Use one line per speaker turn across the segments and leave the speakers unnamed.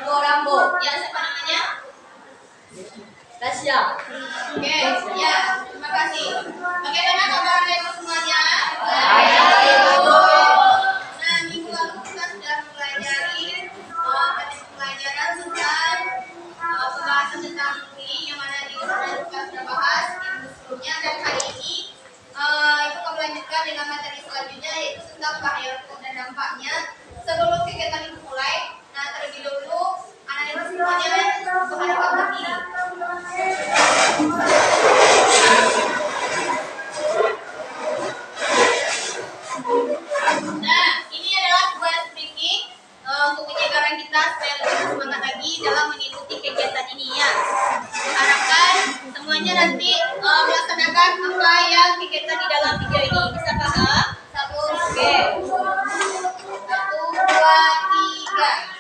Rambo Rambo.
Ya, siapa namanya?
Tasya.
Oke, ya, terima kasih. Bagaimana kabar Ibu semuanya?
Baik.
Nah, minggu lalu kita sudah mempelajari tadi pembelajaran tentang pembahasan tentang ini yang mana di sana kita sudah bahas minggu sebelumnya, dan hari ini itu akan melanjutkan dengan materi selanjutnya, yaitu tentang bahaya rokok dan dampaknya. Sebelum kegiatan itu mulai, nah terlebih dahulu anak-anak semuanya berhadapan berdiri. Nah, ini adalah sebuah speaking untuk penyegaran kita supaya lebih semangat lagi dalam mengikuti kegiatan ini ya. Harapkan semuanya nanti melaksanakan apa yang kegiatan di dalam video ini. Bisa paham? Satu, oke. 1, 2, 3.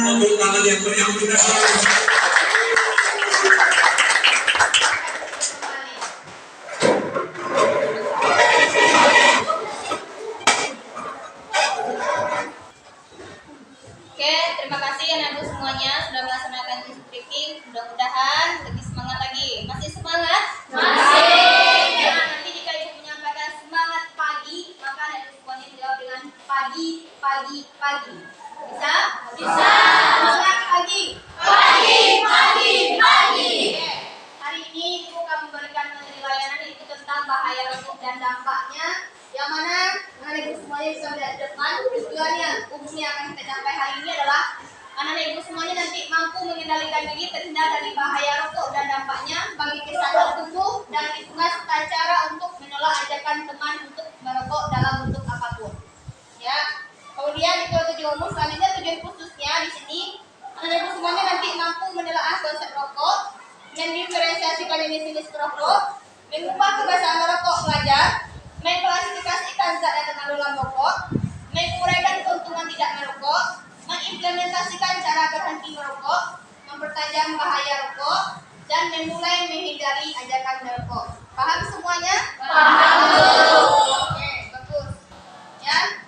Tepuk tangan yang meriah untuk kita.
Oke, terima kasih anak-anak semuanya sudah melaksanakan speaking. Mudah-mudahan lebih semangat lagi. Masih semangat? Masih. Nah, nanti jika ibu menyampaikan semangat pagi, maka anak-anak semuanya jawab dengan pagi, pagi, pagi. Bisa? Bisa. Semangat pagi. Pagi, pagi, pagi. Oke. Hari ini ibu akan memberikan materi layanan yaitu tentang bahaya rokok dan dampaknya. Yang mana anak ibu semuanya bisa melihat di depan. Tujuannya umumnya akan kita capai hari ini adalah anak ibu semuanya nanti mampu mengendalikan diri terhindar dari bahaya rokok dan dampaknya bagi kesehatan tubuh dan lingkungan serta cara untuk menolak ajakan teman untuk merokok dalam bentuk apapun. Ya. Kemudian itu tujuan umum, selanjutnya tujuan khususnya di sini anak ibu semuanya nanti mampu menelaah konsep rokok, mendiferensiasikan jenis-jenis rokok, mengubah kebiasaan merokok pelajar, mengklasifikasikan zat yang terkandung dalam rokok, menguraikan keuntungan tidak merokok, mengimplementasikan cara berhenti merokok, mempertajam bahaya rokok, dan memulai menghindari ajakan merokok. Paham semuanya?
Paham.
Oke, bagus. Ya.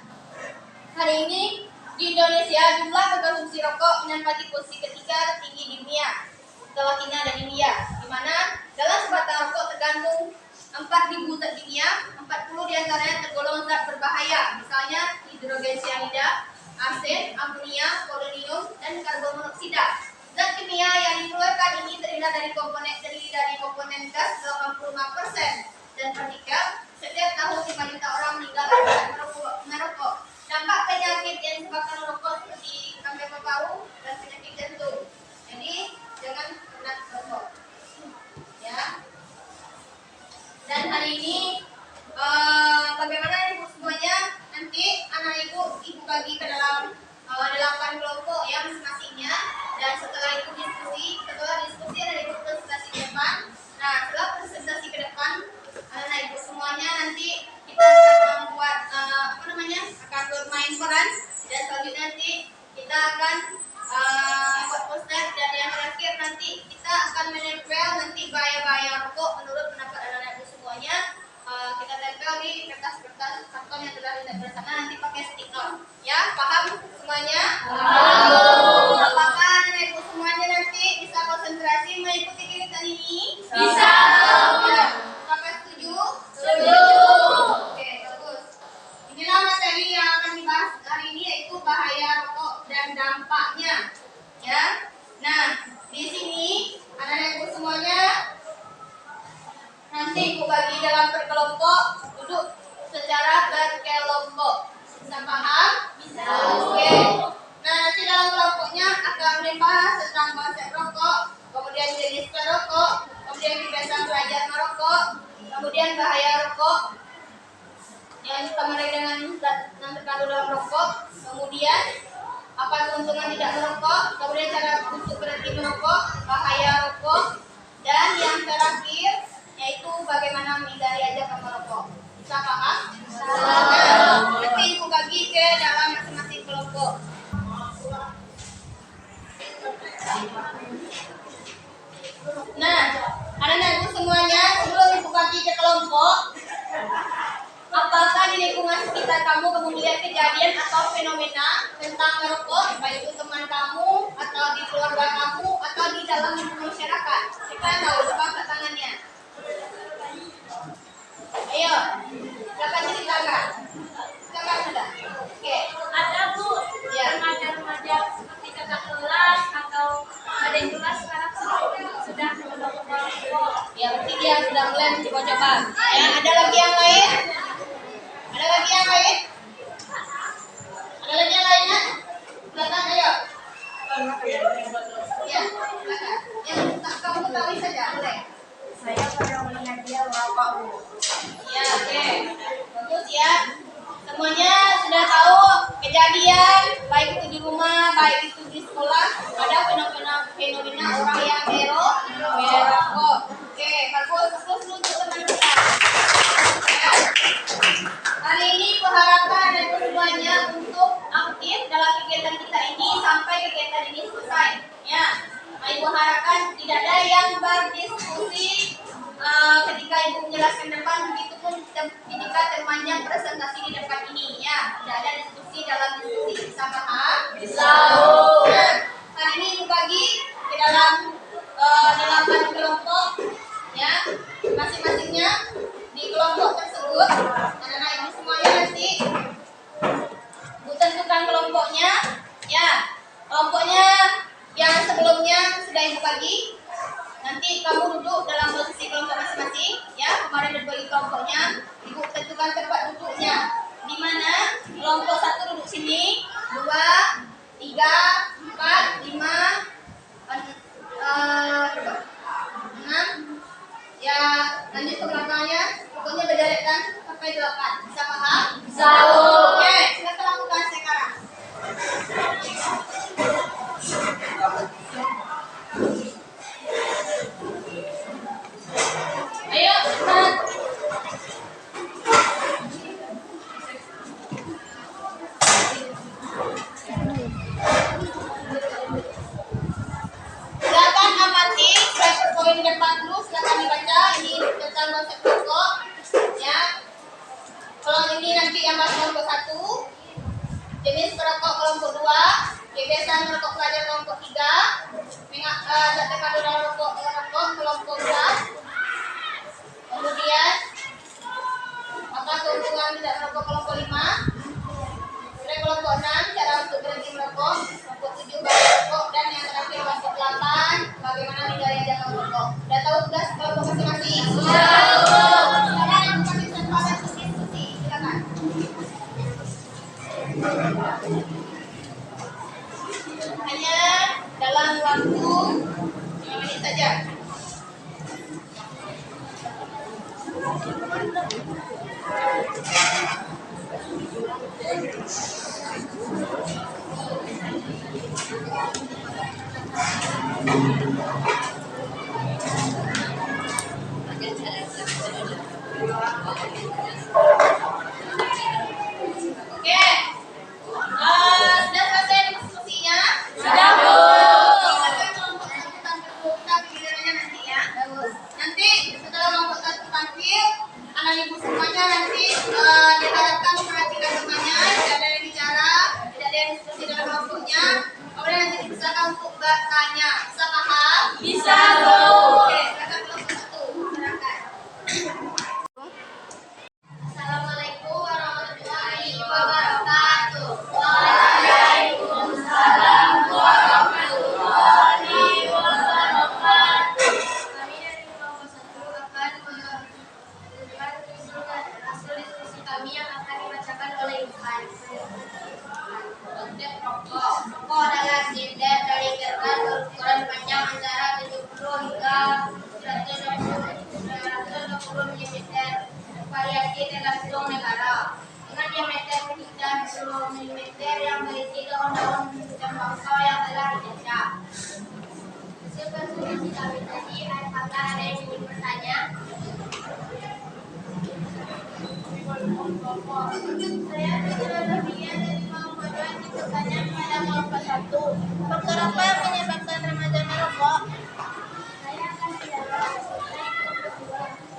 Hari ini di Indonesia jumlah pengkonsumsi rokok menempati posisi ketiga tertinggi di dunia setelah China dan India, di mana dalam sebatang rokok tergandung 4.000 zat kimia, 40 diantaranya tergolong zat berbahaya, misalnya hidrogen cyanida, arsen, amonia, polonium, dan karbon monoksida. Zat kimia yang dikeluarkan ini terdiri dari komponen gas 85% dan partikel. Setiap tahun 5 juta orang meninggal akibat merokok. Dampak penyakit yang disebabkan merokok seperti kanker paru dan penyakit jantung. Jadi jangan pernah merokok. Ya. Dan hari ini bagaimana ibu semuanya? Nanti anak ibu bagi ke dalam 8 kelompok ya masing-masingnya. Dan setelah diskusi ada ibu presentasi ke depan. Nah, setelah presentasi ke depan, anak ibu semuanya nanti kita akan membuat akan bermain peran. Dan selanjutnya nanti kita akan buat poster, dan yang terakhir nanti kita akan menempel nanti bahaya-bahaya rokok menurut pendapat anak-anak ibu semuanya. Kita tempel di kertas-kertas karton yang telah kita bersama, nanti pakai stiker. Ya, paham semuanya? Paham. Apakah anak ibu semuanya nanti bisa konsentrasi mengikuti kegiatan ini?
Bisa.
Ya. Apakah setuju?
Setuju.
Oke, bagus. Inilah materi yang akan dibahas hari ini, yaitu bahaya rokok dan dampaknya. Ya. Nah, di sini anak-anak ibu semuanya nanti ibu bagi dalam berkelompok, duduk secara berkelompok. Bisa paham? Bisa. Oke. Nah, nanti dalam kelompoknya akan membahas tentang konsep rokok, kemudian jenis perokok, kemudian kebiasaan belajar merokok, kemudian bahaya rokok yang ditambah dengan zat yang terkandung dalam rokok, kemudian apa keuntungan tidak merokok, kemudian cara untuk berhenti merokok, bahaya rokok, dan yang terakhir yaitu bagaimana menghindari ajakan merokok. Bisa paham? Bisa. Nah, nanti ibu bagi ke dalam masing-masing kelompok. Nah, anak-anak ibu semuanya, sebelum ibu bagi ke kelompok, apakah di lingkungan sekitar kamu melihat kejadian atau fenomena tentang merokok, baik itu teman kamu, atau di keluarga kamu, atau di dalam lingkungan masyarakat? Kita tahu, coba angkat tangannya. Ayo, silakan ceritakan. Silakan sudah. Oke.
Ada Bu,
Ya.
remaja-remaja seperti kakak kelas atau ada yang kelas sekarang sudah mencoba merokok.
Ya, berarti dia sudah mulai mencoba-coba. Ya, ada lagi yang lain? Ada lagi yang lain? Ada lagi yang lainnya? Silakan, ayo. Ya, silakan. Yang kamu ketahui saja, boleh.
Saya pernah melihat dia merokok Bu.
Ya, oke. Bagus ya. Semuanya sudah tahu kejadian, baik itu di rumah, baik itu di sekolah, ada fenomena orang yang merokok. Oke, bagus untuk teman kita. Ya. Hari ini kuharapkan dan semuanya untuk aktif dalam kegiatan kita ini sampai kegiatan ini selesai. Ya, ibu harapkan tidak ada yang berdiskusi ketika ibu menjelaskan depan, begitu pun ketika temannya presentasi di depan ini. Ya, tidak ada diskusi dalam diskusi. Bisa paham?
Bisa.
Nah, hari ini ibu bagi ke dalam 8 kelompok. Ya, masing-masingnya di kelompok tersebut anak-anak ibu semuanya nanti ibu tentukan kelompoknya. Ya, kelompoknya yang sebelumnya sudah ibu bagi. Nanti kamu duduk dalam posisi kelompok masing-masing. Ya, kemarin berbagi kelompoknya. Ibu tentukan tempat duduknya. Di mana kelompok 1 duduk sini, 2, 3, 4, 5, 6. Ya, lanjut ke belakangnya. Pokoknya berderetan sampai 8. Bisa paham?
Bisa.
Oke, silakan lakukan sekarang. Ayo, cepat. Silakan amati PowerPoint di depan dulu, silakan dibaca. Ini tentang konsep rokok. Ya. Kalau ini nanti yang masuk kelompok 1, jenis perokok kelompok 2, kebiasaan merokok pelajar kelompok 3, zat kandungan rokok kelompok 4. Kemudian apa keuntungan tidak merokok kelompok 5. Kemudian kelompok 6 cara untuk berhenti merokok, kelompok 7 bahaya merokok, dan yang terakhir kelompok 8 bagaimana menghindari jangan merokok. Sudah tahu tugas kelompok masing-masing? Sekarang bukan kesempatan untuk diskusi, silakan. Hanya dalam waktu 5 menit saja. Oke. Sudah selesai diskusinya? Sudah, Bu. Silakan kelompok 1 tampil ulang gilirannya nanti ya. Nanti setelah kelompok 1 tampil, anak ibu semuanya nanti diharapkan memperhatikan temannya, tidak ada yang bicara, tidak ada yang diskusi dalam kelompoknya. Kemudian nanti dipersilakan untuk bertanya. Bisa paham? Bisa, Bu. Oke, silakan kelompok 1. Silakan. Assalamualaikum warahmatullahi wabarakatuh. Waalaikumsalam warahmatullahi wabarakatuh. Kami dari kelompok 1 akan menunjukkan hasil diskusi kami yang akan dibacakan oleh Irfan. Konsep rokok. Rokok adalah silinder dari kertas berukuran panjang antara 70 hingga 120 mm. Variasi tergantung negara. Dengan diameter sekitar 10 mm yang berisi daun-daun dan bangsa yang telah dicecah. Hasil konsultasi kami tadi, apakah ada yang ingin bertanya? Saya tidak bagian dari kelompok 2 yang bertanya kepada kelompok 1. Faktor apa yang menyebabkan remaja merokok? Saya akan menjawab.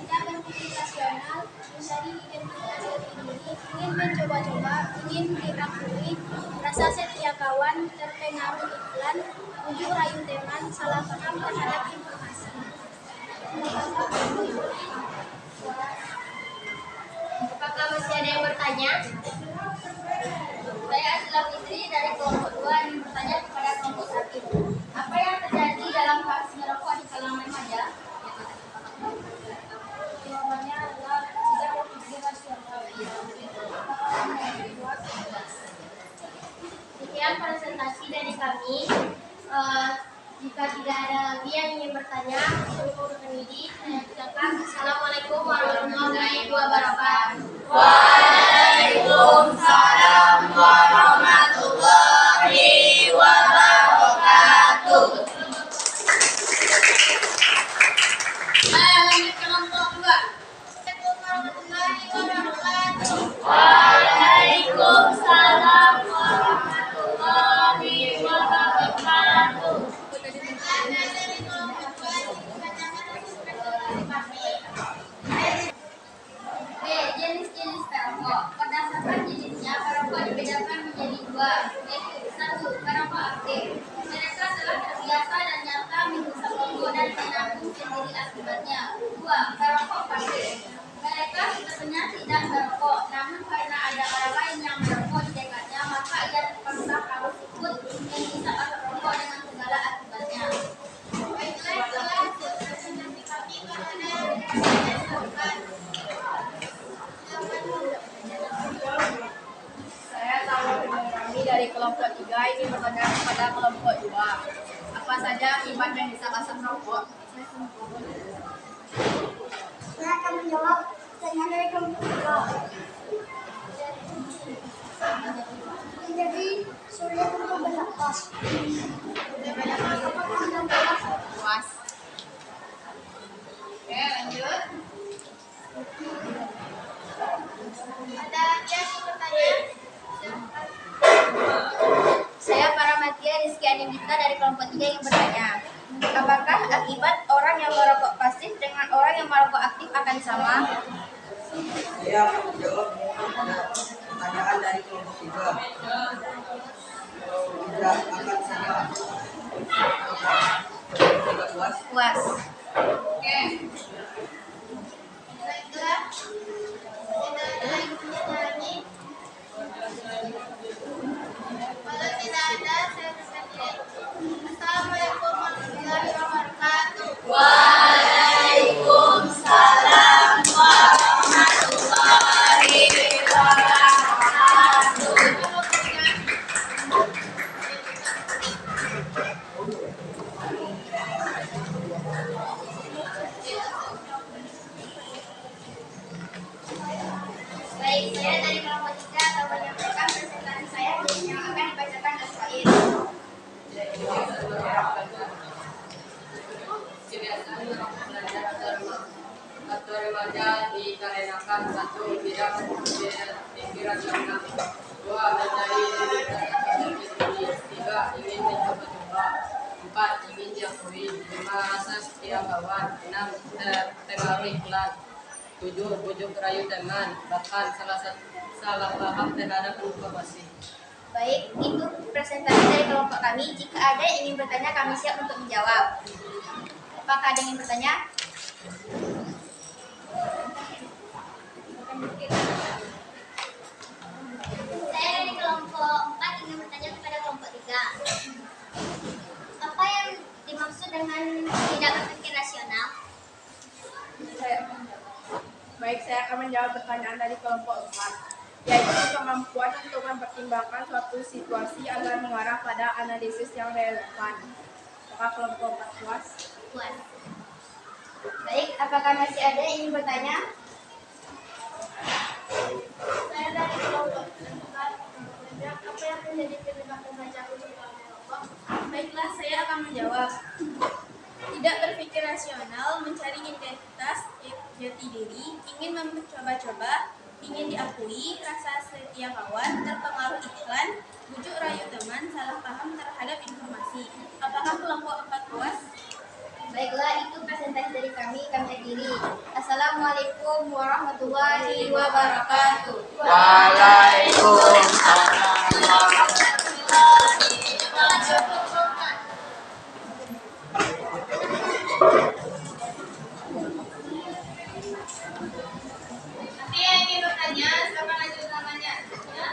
Tidak berpikir rasional, mencari identitas diri, ingin mencoba-coba, ingin diakui, rasa setia kawan, terpengaruh iklan, unjuk rayu teman, salah paham terhadap informasi. Apakah masih ada yang bertanya? Saya Aslam Fitri dari kelompok 2 yang bertanya kepada kelompok 1. Apa yang terjadi dalam kasus merokok di kalangan remaja? Jawabannya adalah tidak berpikir rasional. Sekian presentasi dari kami. Jika tidak ada lagi yang ingin bertanya, kami undur diri. Saya ucapkan Assalamualaikum warahmatullahi wabarakatuh. Waalaikumsalam warahmatullahi wabarakatuh. Lanjut kelompok 2. Assalamualaikum warahmatullahi wabarakatuh. Waalaikumsalam warahmatullahi wabarakatuh. Jenis-jenis perokok. Berdasarkan jenisnya, perokok dibedakan menjadi 2, yaitu 1. Perokok aktif. Mereka telah terbiasa dan nyata menghisap rokok dan menanggung sendiri akibatnya. 2. Perokok pasif. Mereka sebenarnya tidak merokok, namun karena ada orang lain yang merokok di dekatnya, maka ia terpaksa harus ikut menghisap rokok dengan segala akibatnya. Baiklah, itulah hasil presentasi kami. Kalau ada yang dilakukan.
Saya tahu kami dari kelompok 3 ini bertanya kepada kelompok 2. Apa saja akibat yang bisa asap rokok?
Saya akan menjawab pertanyaan dari kelompok 3. Jadi sulit untuk bernapas.
Puas. Oke, lanjut.
Ada yang bertanya?
Saya Paramatya Rizky Animita dari kelompok 3 yang bertanya. Apakah akibat orang yang merokok akan sama?
Saya akan menjawab pertanyaan dari kelompok 3. Kalau tidak akan sama. Tidak puas.
Puas.
Oke. Baiklah. Kita ibunya nyanyi. Kalau tidak ada, saya bersedia. Assalamualaikum warahmatullahi wabarakatuh.
Waalaikumsalam warahmatullahi wabarakatuh.
Baik, saya dari kelompok 3 akan menyampaikan presentasi saya yang akan dibacakan oleh Said.
Atau remaja dikarenakan satu tidak pikiran yang dua mencari tiga ingin mencoba-coba, 4 ingin diakui, 5 rasa setia kawan, 6 terpengaruh iklan, 7 bujuk rayu teman, bahkan salah paham terhadap informasi.
Baik, itu presentasi dari kelompok kami. Jika ada yang ingin bertanya, kami siap untuk menjawab. Apakah ada yang ingin bertanya? Saya dari kelompok 4 ingin bertanya kepada kelompok 3. Apa yang dimaksud dengan tidak berpikir rasional?
Baik, saya akan menjawab pertanyaan dari kelompok 4, yaitu kemampuan untuk mempertimbangkan suatu situasi agar mengarah pada analisis yang relevan. Apakah kelompok 4 puas?
Puas. Baik, apakah masih ada yang ingin bertanya? Saya dari kelompok 4. Apa yang menjadi penyebab membaca buku kelompok?
Baiklah, saya akan menjawab. Tidak berpikir rasional, mencari identitas jati diri, ingin mencoba-coba, ingin diakui, rasa setia kawan, terpengaruh iklan, bujuk rayu teman, salah paham terhadap informasi. Apakah kelompok 4 puas?
Baiklah, itu presentasi dari kami akhiri. Assalamualaikum warahmatullahi wabarakatuh.
Nanti yang ingin bertanya, silakan lanjut namanya. Ya.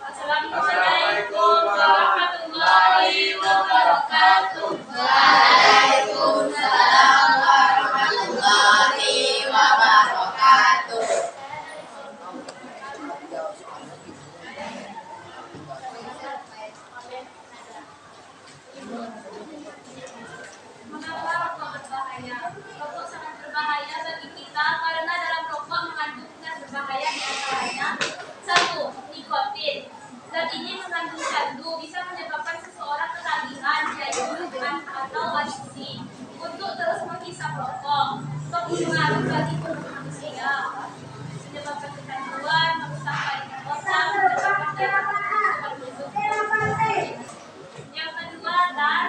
Assalamualaikum warahmatullahi wabarakatuh.
Waalaikumsalam warahmatullahi wabarakatuh.
Mengapa rokok berbahaya? Rokok sangat berbahaya bagi kita karena dalam rokok mengandung zat berbahaya di antaranya 1. Nikotin. Zat ini mengandung candu, bisa menyebabkan seseorang ketagihan, kejenuhan, atau adiksi untuk terus menghisap rokok. Pengaruh bagi tubuh manusia, menyebabkan kecanduan, merusak paritan otak, menyebabkan penyakit hidup. Yang kedua, tar.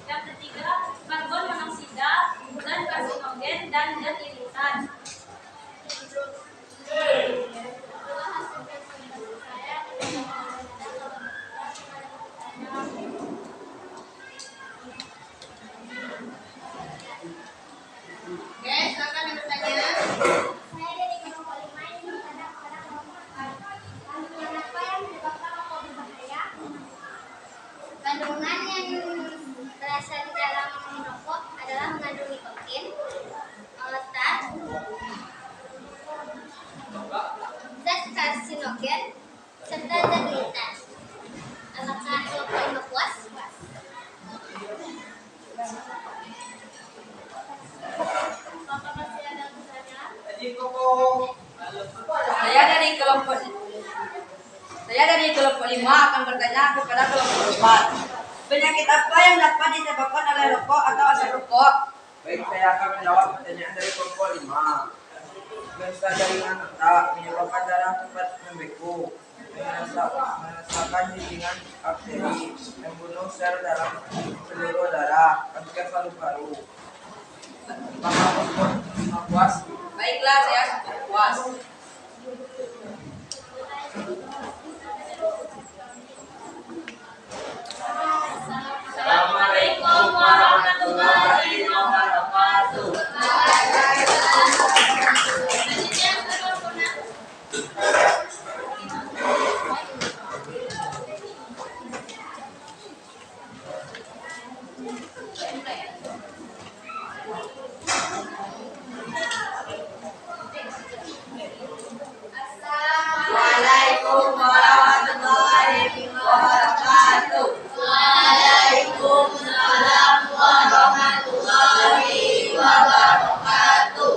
Yang ketiga, karbon monoksida, dan karsinogen dan zat iritan.
Oke, silakan yang bertanya.
Saya dari kelompok 5 ini bertanya kepada kelompok 4. Kandungan apa yang menyebabkan rokok berbahaya? Kandungan yang terasa di dalam rokok adalah mengandung nikotin, tar, zat karsinogen, serta zat iritan. Apakah kelompok 5 puas? Apakah masih ada pertanyaan?
Saya dari kelompok 5 akan bertanya kepada kelompok 4. Penyakit apa yang dapat disebabkan oleh rokok atau asap rokok?
Baik, saya akan menjawab pertanyaan dari kelompok 5. Lensa jaringan otak menyebabkan darah cepat membeku, merasakan jaringan arteri, membunuh sel dalam seluruh darah, kanker paru-paru. Apakah kelompok 5 puas?
Baiklah, saya cukup puas.
Assalamualaikum warahmatullahi wabarakatuh.
Waalaikumsalam warahmatullahi wabarakatuh.
Waalaikumsalam warahmatullahi wabarakatuh.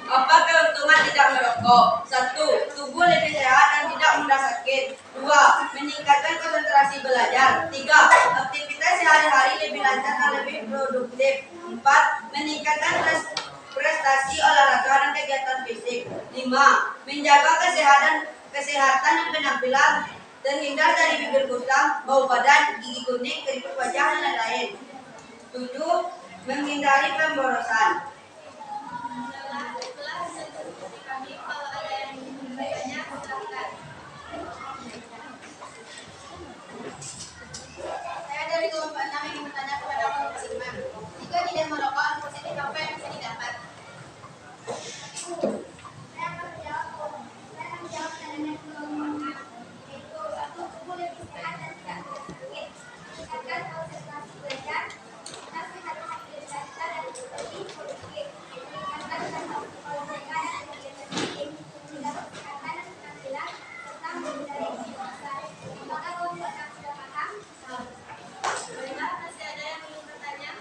Apa keuntungan tidak merokok? 1. Tubuh lebih sehat dan tidak mudah sakit. 2. Meningkatkan konsentrasi belajar. 3. Aktivitas sehari-hari lebih lancar dan lebih produktif. 4. Meningkatkan prestasi olahraga dan kegiatan fisik. 5. Menjaga kesehatan dan penampilan. Terhindar dari bibir kusam, bau badan, gigi kuning, keriput wajah, dan lain-lain. 7. Menghindari pemborosan.
Saya dari kelompok 6 ingin bertanya kepada kelompok 5. Jika tidak merokok, hal positif apa yang bisa didapat? Saya akan menjawab pertanyaan kelompok 6. Yaitu, 1. Tubuh lebih sehat dan tidak mudah sakit. Meningkatkan konsentrasi belajar. Meningkatkan aktivitas dan aktivitas produktif. Meningkatkan prestasi olahraga dan kegiatan fisik. Menjaga kesehatan dan penampilan. Serta menghindari pemborosan. Apakah kelompok 6 sudah paham?
Baiklah, masih ada yang ingin bertanya?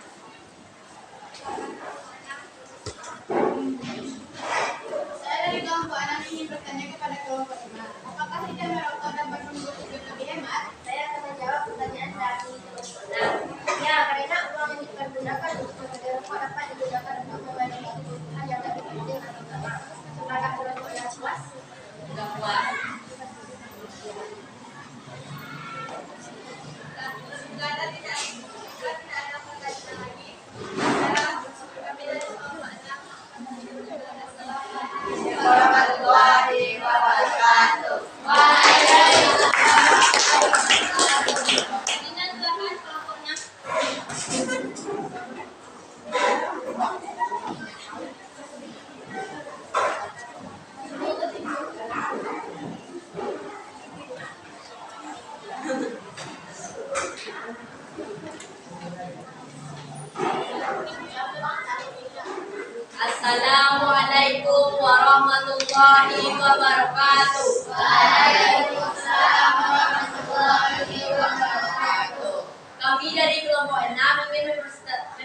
Saya dari kelompok 6 ingin bertanya kepada kelompok 5. Apakah tidak merokok dapat membuat hidup lebih hemat? Saya akan menjawab pertanyaan dari kelompok 6. Ya, karena uang yang dipergunakan untuk membeli rokok dapat digunakan untuk memenuhi kebutuhan yang lebih penting atau utama. Apakah kelompok yang puas?
Sudah puas.
Jika tidak ada pertanyaan lagi, saya kami dari kelompok 6.
Warahmatullahi wabarakatuh.
Dengan silakan kelompoknya.
Assalamualaikum warahmatullahi wabarakatuh.
Waalaikumsalam warahmatullahi wabarakatuh.
Kami dari kelompok 6 ingin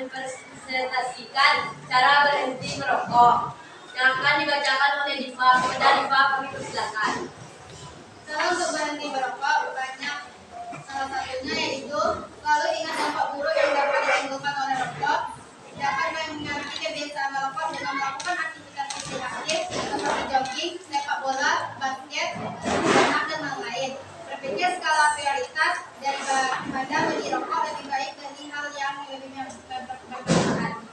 mempresentasikan cara berhenti merokok yang akan dibacakan oleh Diva. Kepada Diva kami persilakan.
Cara untuk berhenti merokok banyak. Salah satunya yaitu selalu ingat dampak buruk yang dapat ditimbulkan oleh rokok. Dapat mengganti kebiasaan merokok dengan melakukan aktivitas fisik aktif seperti jogging, sepak bola, basket, renang, dan lain-lain. Berpikir skala prioritas daripada beli rokok lebih baik dari hal yang lebih bermanfaat.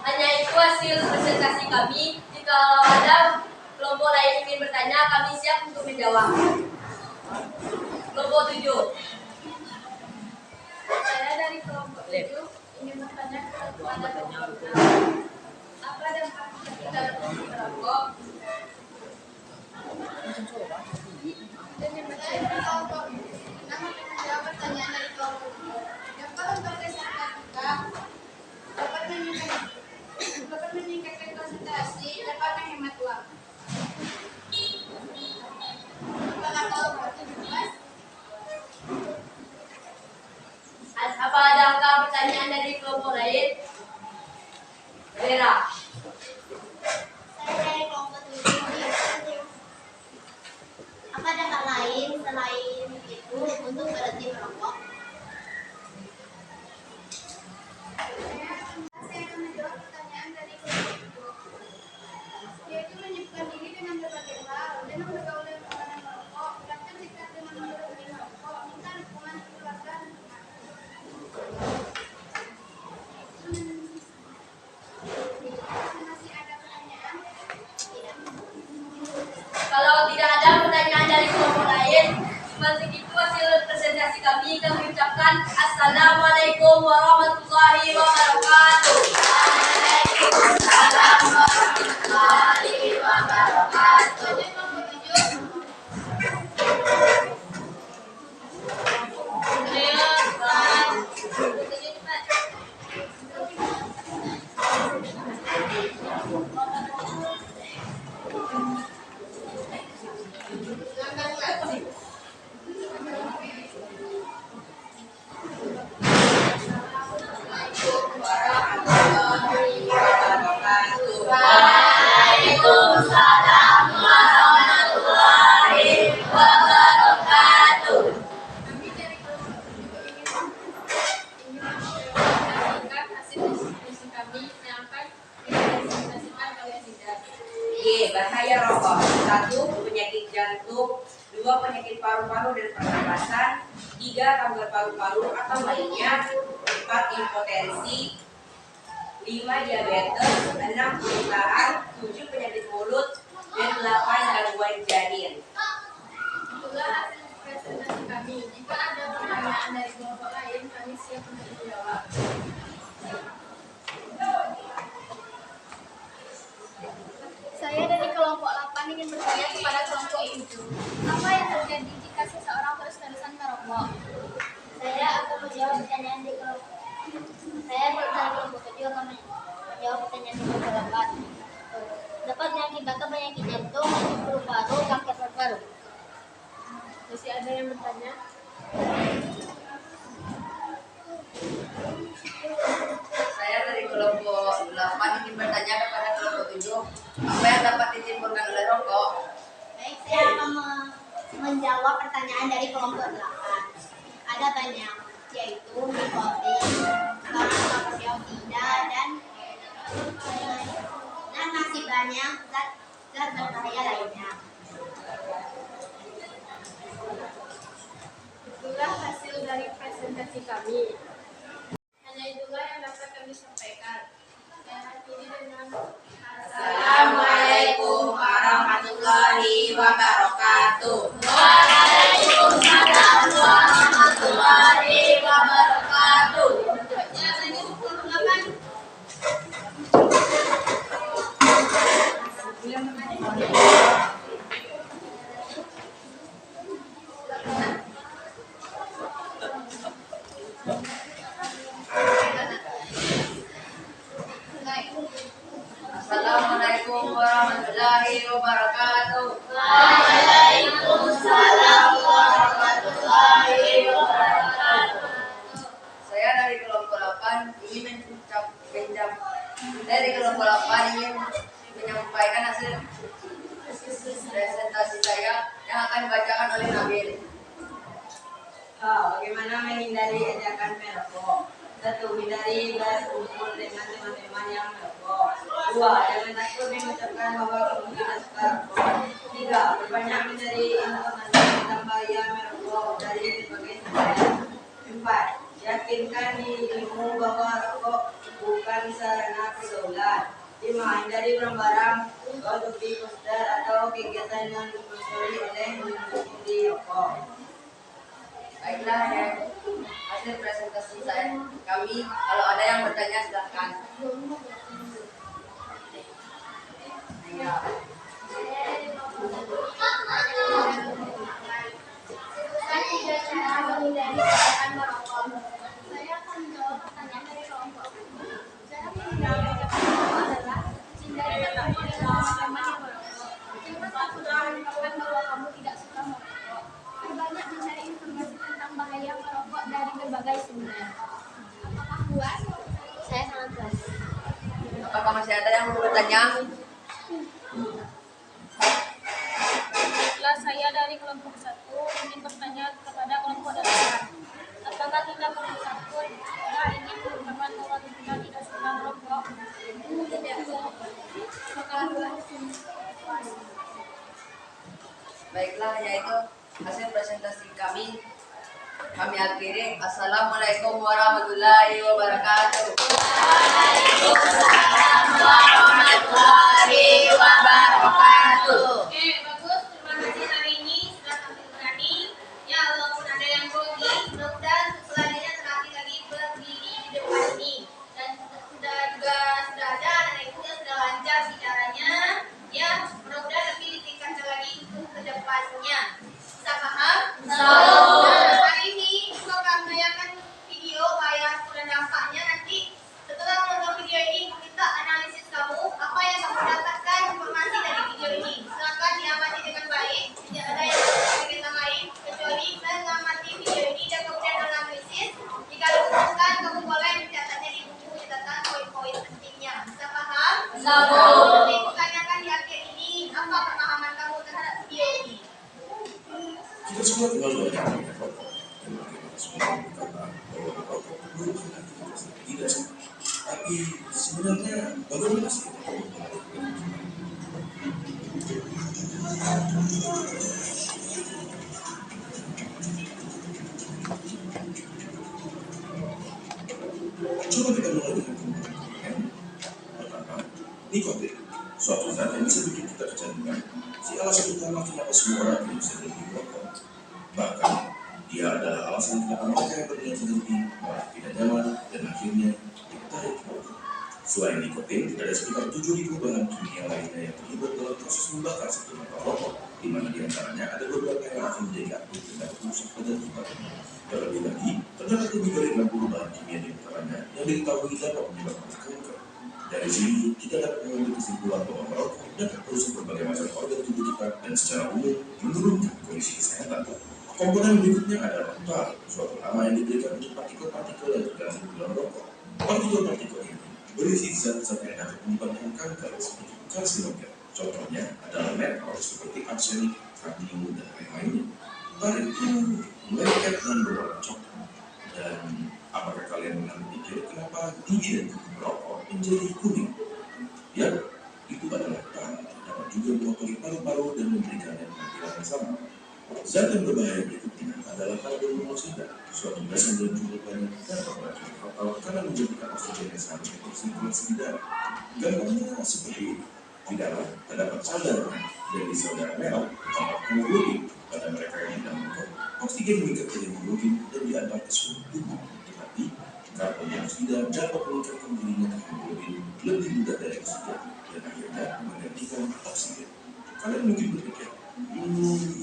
Hanya itu hasil presentasi kami. Jika ada kelompok lain ingin bertanya, kami siap untuk menjawab. Kelompok 7.
Saya dari kelompok 7 ingin bertanya kepada kelompok 6. Apa dampak ketika berhenti merokok?
Saya dari kelompok 6 akan menjawab pertanyaan dari kelompok 7. Dampak untuk kesehatan kita dapat meningkatkan konsentrasi, dapat menghemat uang. Apakah kelompok 17?
Apa adakah pertanyaan dari kelompok lain? Vera.
Saya dari kelompok 7. Apa dampak lain selain itu untuk berhenti merokok? Saya akan menjawab pertanyaan dari kelompok 7, yaitu menyibukkan diri dengan berbagai hal, dengan bergaul dengan orang yang merokok,
Segitu hasil presentasi kami. Kami ucapkan Assalamualaikum warahmatullahi wabarakatuh. Waalaikumsalam warahmatullahi wabarakatuh. Waalaikumsalam warahmatullahi wabarakatuh.
Hasil diskusi kami yang akan dipresentasikan oleh Sidar.
G. Bahaya rokok. 1. Penyakit jantung. 2. Penyakit paru-paru dan pernapasan. 3. Kanker paru-paru atau lainnya. 4. Impotensi. 5. Diabetes. 6. Kelumpuhan. 7. Penyakit mulut. Dan 8. Gangguan janin.
Itulah hasil presentasi kami. Jika ada pertanyaan dari kelompok lain, kami siap untuk menjawab.
Saya dari kelompok 8 ingin bertanya kepada kelompok 7. Apa yang terjadi jika seseorang terus-terusan merokok? Saya akan menjawab pertanyaan di kelompok. Saya dari kelompok 7 akan menjawab pertanyaan di kelompok 8. Dapat mengakibatkan penyakit jantung, paru-paru, kanker paru-paru.
Masih ada yang bertanya?
Saya dari kelompok 8 ingin bertanya kepada kelompok 7. Apa yang dapat ditimbulkan oleh rokok?
Baik, saya akan menjawab pertanyaan dari kelompok 8. Ada banyak, yaitu nikotin, karbon dioksida, dan masih banyak zat berbahaya lainnya.
Itulah hasil dari presentasi kami. Hanya itulah yang dapat kami sampaikan. Saya akhiri dengan
Assalamualaikum warahmatullahi wabarakatuh.
Waalaikumsalam warahmatullahi wabarakatuh.
Assalamualaikum warahmatullahi wabarakatuh.
Waalaikumsalam warahmatullahi wabarakatuh.
Saya dari kelompok 8 ingin menyampaikan hasil presentasi saya yang akan dibacakan oleh Nabil. Bagaimana menghindari ajakan merokok? 1. Hindari berkumpul dengan teman-teman yang merokok. 2. Jangan takut mengucapkan bahwa kamu tidak suka rokok. 3. Berbanyak mencari informasi tentang bahaya merokok dari berbagai sumber. 4. Yakinkan dirimu bahwa rokok bukan sarana pergaulan. 5. Hindari barang-barang konsumsi poster atau kegiatan yang disponsori oleh industri rokok. Baiklah ya, hasil presentasi kami. Kalau ada yang bertanya silahkan. Ya.
Tiga cara menghindari kebiasaan merokok. Saya akan menjawab pertanyaan dari kelompok. Cara menghindari kebiasaan merokok adalah hindari bertemu dengan teman yang merokok. Jangan takut mengungkapkan bahwa kamu tidak suka merokok. Perbanyak mencari informasi tentang bahaya merokok dari berbagai sumber. Apakah puas? Saya sangat puas.
Apakah masih ada yang mau bertanya?
Baiklah, saya dari kelompok 1 ingin bertanya kepada kelompok 8. Apakah kita perlu takut jika ingin mengungkapkan bahwa kita tidak suka merokok?
Tidak. Apakah puas?
Baiklah, yaitu hasil presentasi kami. Kami akhiri. Assalamualaikum warahmatullahi wabarakatuh.
Waalaikumsalam warahmatullahi wabarakatuh.
Oke, bagus. Terima kasih hari ini sudah tampil berani. Ya,
membahasnya. Bisa paham?
Tahu.
Nah, hari ini aku akan menayangkan video bahaya dan dampaknya. Nanti setelah menonton video ini, kita analisis kamu apa yang kamu dapatkan informasi dari video ini. Silakan diamati dengan baik, tidak ada yang kita lain kecuali mengamati video ini dan kemudian analisis. Jika dibutuhkan, kamu boleh mencatatnya di buku catatan poin-poin pentingnya. Bisa paham?
Tahu.
Nanti aku tanyakan di akhir ini apa pemahaman kamu terhadap video ini.
Kita semua kenal banyak rokok. Dan bagaimana semua berkata bahwa rokok merupakan aktivitas yang tidak sehat. Tapi sebenarnya bagaimana sih rokok Coba kita mulai dengan pembahasan. Pertama, nikotin. Suatu zat yang bisa bikin kita kecanduan. Si alasan utama kenapa semua orang tidak bisa berhenti merokok. Bahkan, dia adalah alasan kenapa mereka yang berniat berhenti malah tidak nyaman dan akhirnya ditarik merokok. Selain nikotin, ada sekitar 7.000 bahan kimia lainnya yang terlibat dalam proses membakar satu batang rokok, di mana diantaranya ada beberapa yang akan menjadi aktif dan merusak pada kita. Terlebih lagi, terdapat lebih dari 60 bahan kimia di antaranya yang diketahui dapat menyebabkan kanker. Dari sini, kita dapat mengambil kesimpulan bahwa merokok dapat merusak berbagai macam organ tubuh kita dan secara umum menurunkan kondisi kesehatan. Komponen berikutnya adalah tar, suatu nama yang diberikan untuk partikel-partikel yang tergabung dalam rokok. Partikel-partikel ini berisi zat-zat yang dapat menyebabkan kanker seperti karsinogen. Contohnya adalah metal seperti arsenik, kadmium, dan lain-lainnya. Tar itu lengket dan berwarna coklat. Dan apakah kalian pernah berpikir kenapa gigi dan kuku merokok menjadi kuning? Ya, itu adalah tar yang dapat juga mengotori paru-paru dan memberikannya tampilan yang sama. Zat yang berbahaya berikutnya adalah karbon monoksida, suatu gas yang dalam jumlah banyak dapat meracuni fatal karena menjadikan oksigen yang seharusnya bersirkulasi di darah. Gampangnya seperti ini. Di darah terdapat cadar dan di sel darah merah terdapat hemoglobin. Pada mereka yang tidak merokok, oksigen mengikat ke hemoglobin dan diantar ke seluruh tubuh. Tetapi karbon monoksida dapat meningkatkan dirinya ke hemoglobin lebih mudah dari oksigen dan akhirnya menggantikan oksigen. Kalian mungkin berpikir,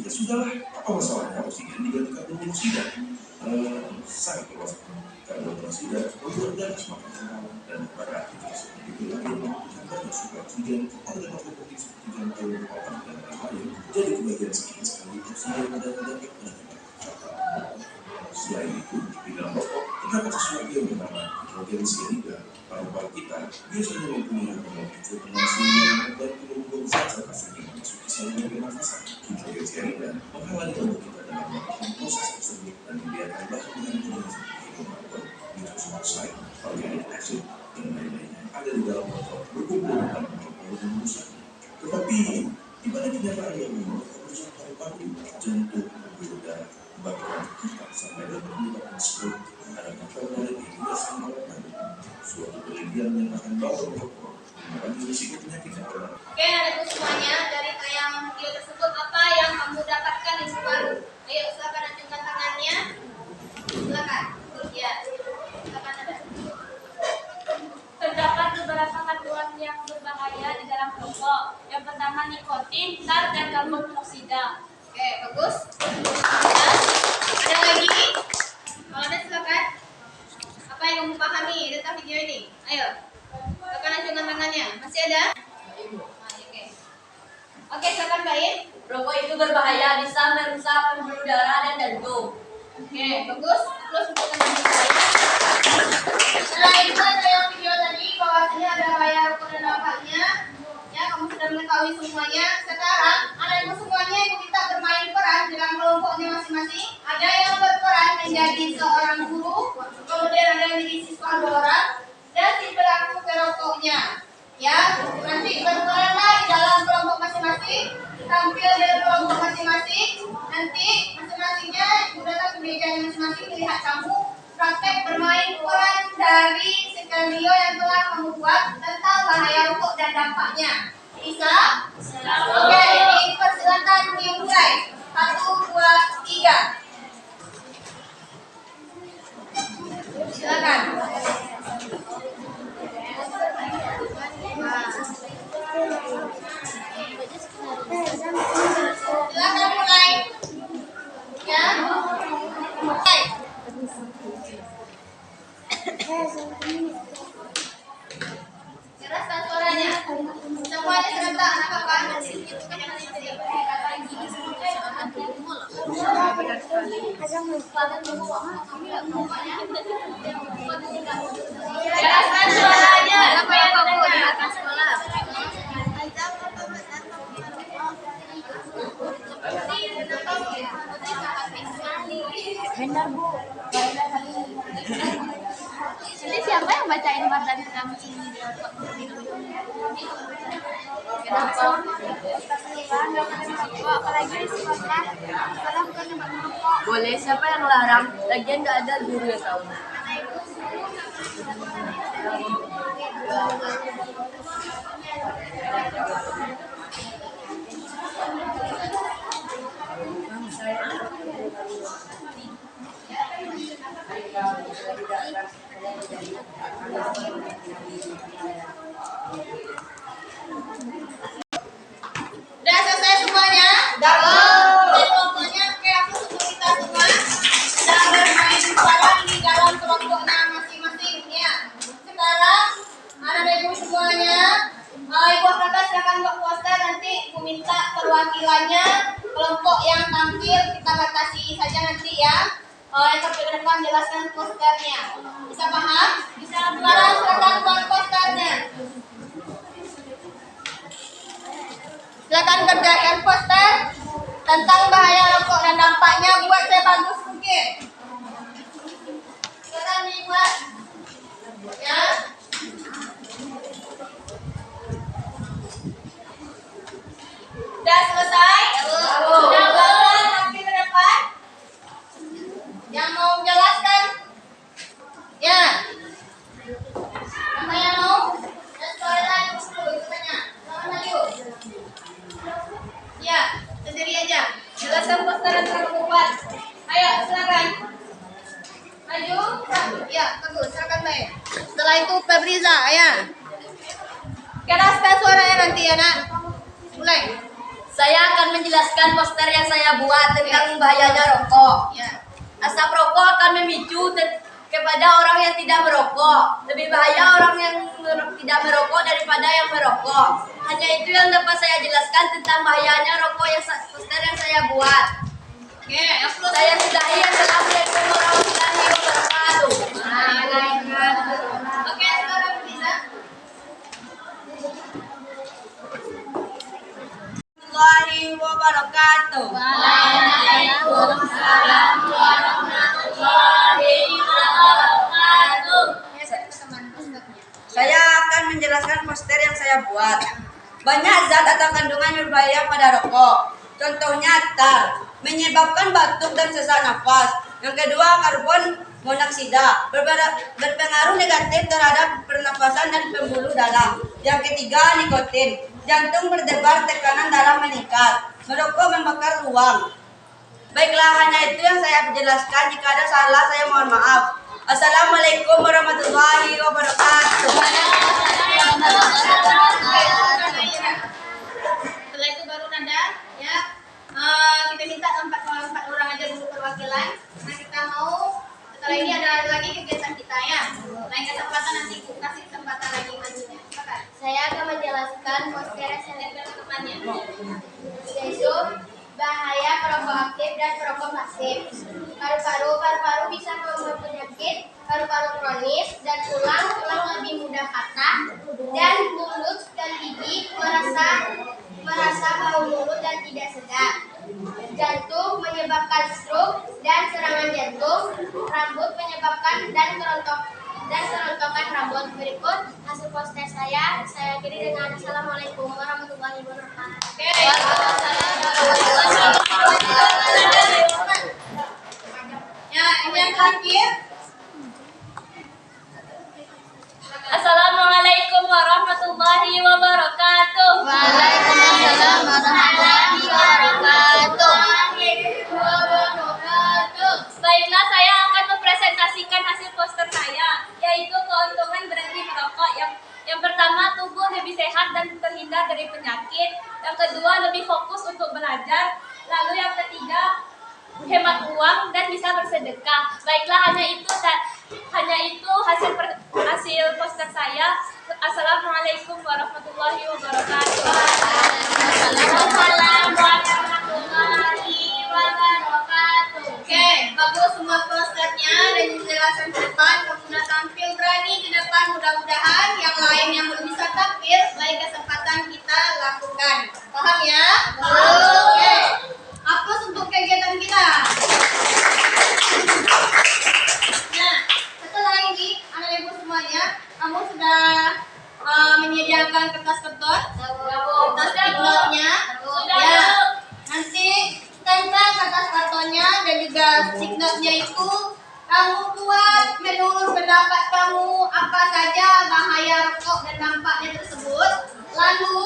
ya sudahlah, apa masalahnya oksigen diganti karbon monoksida? Sangat luas. Karbon monoksida membuat darah semakin kental dan pada aktivitas seperti itu lagi membutuhkan banyak suplai oksigen organ-organ penting seperti jantung, otak, dan lain-lain. Jadi kebagian sedikit sekali oksigen dan dapat mengakibatkan fatal. Selain itu, di dalam rokok terdapat sesuatu yang bernama hidrogen cyanida. Paru-paru kita biasanya mempunyai hormon hidrogenase yang membantu membuang zat-zat asing yang memasuki saluran pernafasan. Hidrogen cyanida menghalangi tubuh kita dalam melakukan proses tersebut dan membiarkan bahan-bahan kimia seperti karbon, nitrous oxide, organic acid, dan lain-lainnya yang ada di dalam rokok berkumpul dalam paru-paru dan merusaknya. Tetapi, di mana kenyataan yang merokok merusak paru-paru, jantung, pembuluh darah, bahkan kita sampai dapat menyebabkan stroke? Ada faktor menarik yang tidak sama lakukan. Suatu penelitian menyatakan bahwa merokok mengandung risiko penyakit yang berat.
Oke, anak-anak semuanya, dari tayangan video tersebut apa yang kamu dapatkan info baru? Ayo, silakan acungkan tangannya. Silakan. Ya, silakan ada.
Terdapat beberapa kandungan yang berbahaya di dalam rokok. Yang pertama nikotin, tar, dan karbon monoksida.
Oke, bagus. Ada lagi? Kalau ada silakan. Apa yang kamu pahami tentang video ini? Ayo. Silakan acungkan tangannya. Masih ada? Oke. Oke, silakan Mbak In.
Rokok itu berbahaya, bisa merusak pembuluh darah dan jantung.
Oke, bagus. Terus untuk teman saya. Setelah itu ada yang video tadi bahwasanya ada bahaya rokok dan dampaknya. Ya, kamu sudah mengetahui semuanya. Sekarang anak-anak semuanya yang kita bermain peran dalam kelompoknya masing-masing. Ada yang berperan menjadi seorang guru, kemudian ada yang menjadi siswa 2 orang, dan si pelaku perokoknya. Ya, nanti berperanlah di dalam kelompok masing-masing, tampil dari kelompok masing-masing. Nanti masing-masingnya ibu datang ke meja masing-masing melihat kamu praktek bermain peran dari skenario yang telah kamu buat tentang bahaya rokok dan dampaknya. Bisa? Oke, dipersilakan dimulai. 1, 2, 3. Silakan. Silakan mulai.
Ya, benar sekali.
Jelaskan suaranya supaya terdengar.
Benar, Bu. Nanti siapa yang bacain Mardan kamu sini? Kenapa? Apalagi di sekolah. Sekolah bukan tempat merokok.
Boleh, siapa yang larang? Lagian nggak ada guru yang tahu.
Udah selesai semuanya? Jadi pokoknya oke, aku suruh kita semua sedang bermain bareng di dalam kelompoknya masing-masing ya. Sekarang anak-anak ibu semuanya, ibu kakak silakan buat poster, nanti ibu minta perwakilannya kelompok yang tampil kita batasi saja nanti ya. Yang ke depan jelaskan posternya. Bisa paham? Bisa. Sekarang silakan buat posternya. Silakan kerjakan poster tentang bahaya rokok dan dampaknya, buat saya bagus mungkin. Silakan dibuat. Ya. Sudah selesai? Sudah boleh tampil ke depan? Yang mau menjelaskan? Ya. Siapa yang mau? Dan storyline dulu ikutnya. Selamat maju. Ya, sendiri aja. Jelaskan poster yang terlalu kuat. Ayo, silakan. Maju. Ya, bagus. Silakan baik. Setelah itu Febriza, ya. Keraskan suaranya nanti ya, Nak. Mulai.
Saya akan menjelaskan poster yang saya buat tentang bahayanya rokok.
Ya.
Asap rokok akan memicu kepada orang yang tidak merokok. Lebih bahaya orang yang tidak merokok daripada yang merokok. Hanya itu yang dapat saya jelaskan tentang bahayanya rokok yang poster yang saya buat.
Oke, upload.
Saya sudahi. Assalamualaikum warahmatullahi wabarakatuh.
Oke, sekarang bisa.
Warahmatullahi wabarakatuh.
Waalaikumsalam warahmatullahi wabarakatuh.
Saya akan menjelaskan poster yang saya buat. Banyak zat atau kandungan berbahaya pada rokok. Contohnya tar, menyebabkan batuk dan sesak nafas. Yang kedua, karbon monoksida, berpengaruh negatif terhadap pernafasan dan pembuluh darah. Yang ketiga, nikotin, jantung berdebar, tekanan darah meningkat. Merokok membakar ruang. Baiklah, hanya itu yang saya jelaskan. Jika ada salah, saya mohon maaf. Assalamualaikum warahmatullahi wabarakatuh.
Setelah itu baru Nanda, ya. Kita minta empat orang aja dulu perwakilan. Nah, kita mau setelah ini ada lagi kegiatan kita ya. Lain kesempatan nanti aku kasih kesempatan lagi majunya. Silakan.
Saya akan menjelaskan poster yang saya
Lihat ke depannya.
yaitu bahaya perokok aktif dan perokok pasif. Paru-paru bisa membawa penyakit paru-paru kronis dan tulang lebih mudah patah, dan mulut dan gigi merasa bau mulut dan tidak sedap. Jantung menyebabkan stroke dan serangan jantung. Rambut menyebabkan dan kerontokan rambut. Berikut hasil poster saya akhiri dengan Assalamualaikum warahmatullahi wabarakatuh.
Oke. Ya, ini yang terakhir.
Assalamualaikum warahmatullahi wabarakatuh.
Waalaikumsalam warahmatullahi wabarakatuh.
Baiklah, saya akan mempresentasikan hasil poster saya, yaitu keuntungan berhenti merokok. Yang pertama, tubuh lebih sehat dan terhindar dari penyakit. Yang kedua, lebih fokus untuk belajar. Lalu yang ketiga, hemat uang dan bisa bersedekah. Baiklah, hanya itu hasil poster saya. Assalamualaikum warahmatullahi wabarakatuh. Waalaikumsalam warahmatullahi wabarakatuh.
kamu semua prosesnya dan penjelasan ke depan, kamu sudah tampil berani di depan, mudah-mudahan yang lain yang belum bisa tampil, lain kesempatan kita lakukan. Paham ya? Oke. Aplaus untuk kegiatan kita. Nah, setelah ini, anak ibu semuanya, kamu sudah menyediakan kertas-kertas, kertas sticknotnya, ya. Nanti tempel kertas kartonnya dan juga sticknotnya itu kamu buat menurut pendapat kamu apa saja bahaya rokok dan dampaknya tersebut. Lalu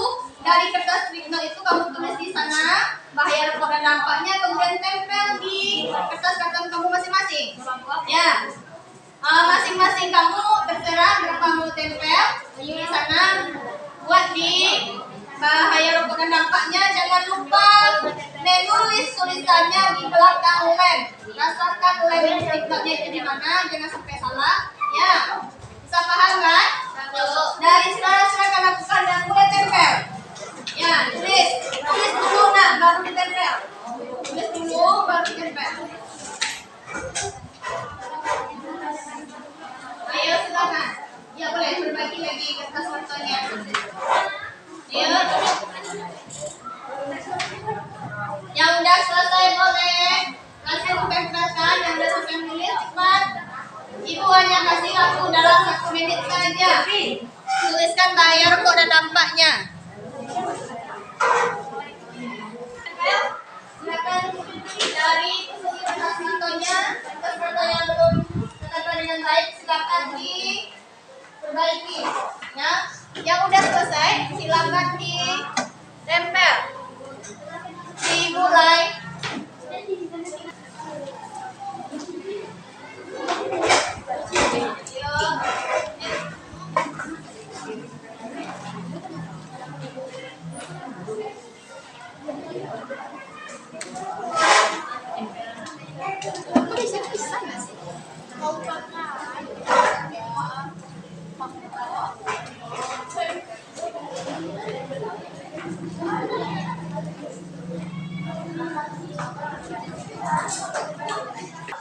dari kertas sticknot itu kamu tulis di sana bahaya rokok dan dampaknya, kemudian tempel di kertas karton kamu masing-masing. Ya. Masing-masing kamu terserah berapa mau tempel di sana, buat di bahaya rokok dan dampaknya. Jangan lupa menulis tulisannya di belakang lem. Rasakan lem sticknotnya itu di mana, jangan sampai salah. Ya, bisa paham kan? Dari sekarang silakan lakukan dan mulai tempel. Ya, tulis dulu nak, baru ditempel. Tulis dulu, baru ditempel. Ayo silakan. Ya boleh berbagi lagi kertas kartonnya. Ayo. Yang udah selesai boleh kasih tempelkan, yang udah selesai menulis cepat. Ibu hanya kasih waktu dalam 1 menit saja. Tuliskan bahaya rokok dan dampaknya. Silakan dari posisi kertas kartonnya, kertas karton yang belum tertempel dengan baik silakan diperbaiki. Ya, yang udah selesai silakan ditempel. Dimulai.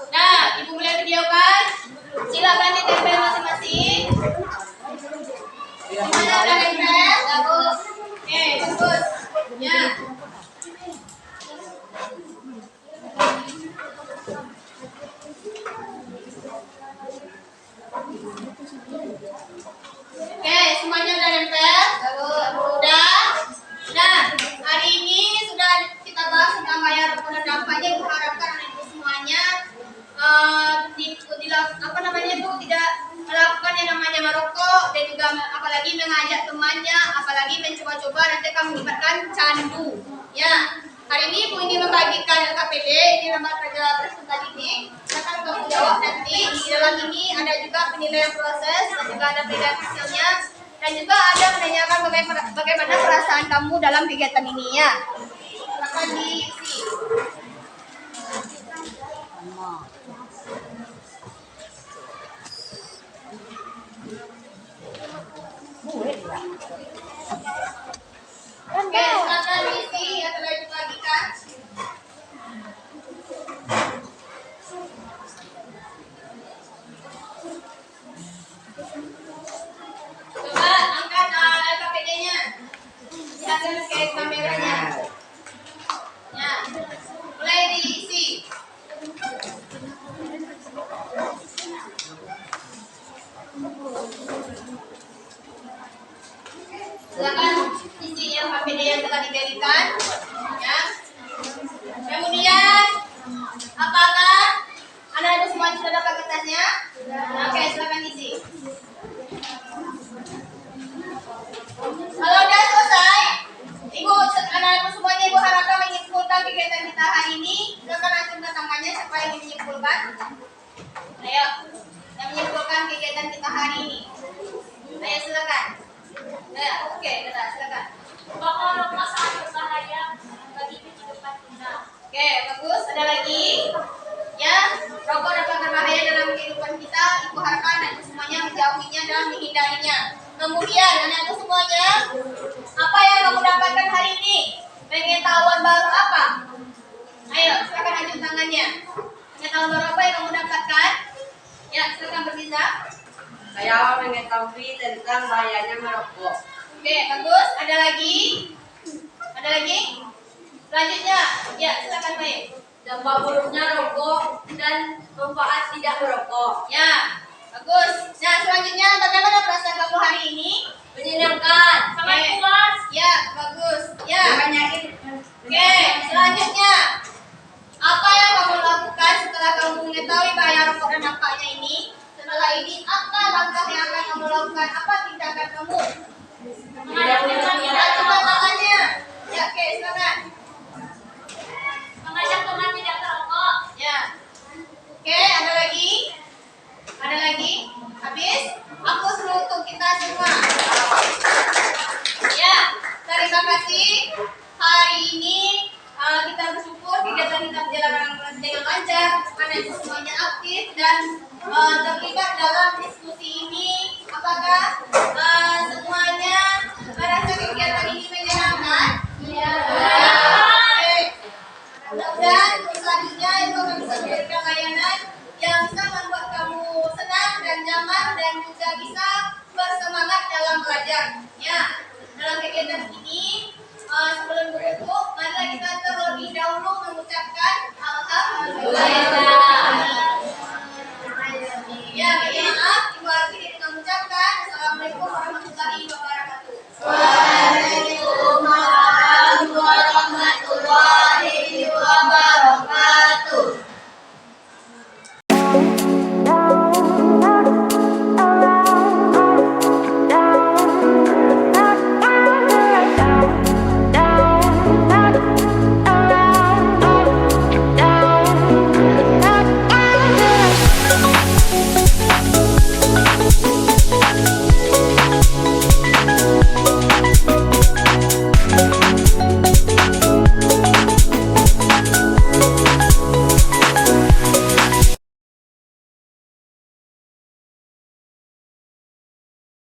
Nah, ibu boleh video kan? Silakan ditempel masing-masing. Gimana udah nempel? Bagus. Oke, bagus. Ya. Oke, semuanya udah nempel? Udah. Nah, hari ini sudah kita bahas tentang bahaya rokok dan dampaknya. Ibu harapkan anak ibu semuanya tidak melakukan yang namanya merokok dan juga apalagi mengajak temannya, apalagi mencoba-coba nanti akan menyebabkan candu. Ya, hari ini ibu ingin membagikan LKPD di lembar kerja presentasi ini. Akan kamu jawab nanti. Di dalam ini ada juga penilaian proses dan juga ada penilaian hasilnya. Dan juga ada menanyakan bagaimana perasaan kamu dalam kegiatan ini ya. Silakan diisi. Oke, silakan diisi atau lanjut lagi kan? Coba angkat LKPD-nya. Lihatkan ke kameranya. Ya, mulai diisi. Silakan isi yang LKPD yang telah diberikan. Ya. Kemudian, apakah anak-anak semua sudah dapat kertasnya? Oke, silakan isi. Kalau sudah selesai, ibu anak-anak semuanya ibu harapkan menyimpulkan kegiatan kita hari ini. Silakan acungkan tangannya siapa yang ingin menyimpulkan. Ayo, yang menyimpulkan kegiatan kita hari ini. Ayo silakan. Ayo, oke, silakan.
Bahwa rokok sangat berbahaya bagi kehidupan kita.
Oke, bagus. Ada lagi? Ya, rokok dapat berbahaya dalam kehidupan kita. Ibu harapkan anak semuanya menjauhinya dan menghindarinya. Kemudian anak semuanya, apa yang kamu dapatkan hari ini? Pengetahuan baru apa? Ayo, silakan lanjut tangannya. Pengetahuan apa yang kamu dapatkan? Ya, silakan berbicara.
Saya mengetahui tentang bahayanya merokok.
Oke, bagus. Ada lagi? Ada lagi? Selanjutnya, ya silakan baik.
Dampak buruknya rokok dan manfaat tidak merokok.
Ya, bagus. Nah, selanjutnya bagaimana perasaan kamu hari ini?
Menyenangkan.
Sangat
Oke.
puas.
Ya, bagus. Ya.
Banyakin.
Oke, selanjutnya. Apa yang kamu lakukan setelah kamu mengetahui bahaya rokok dan dampaknya ini? Setelah ini, apa langkah yang akan kamu lakukan? Apa tindakan kamu? Lihat coba tangannya. Ya, oke, silakan.
Mengajak teman tidak merokok.
Ya. Oke, ada lagi? Ada lagi? Habis? Aku suruh untuk kita semua. Ya, terima kasih. Hari ini kita bersyukur kegiatan kita berjalan dengan lancar, karena itu semuanya aktif dan terlibat dalam diskusi ini. Apakah semuanya merasa kegiatan ini menyenangkan? Ya. Oke. Mudah-mudahan selanjutnya itu akan bisa memberikan layanan yang bisa membuat kamu senang dan nyaman dan juga bisa bersemangat dalam belajar. Ya, dalam kegiatan ini sebelum bertutup, marilah kita terlebih dahulu mengucapkan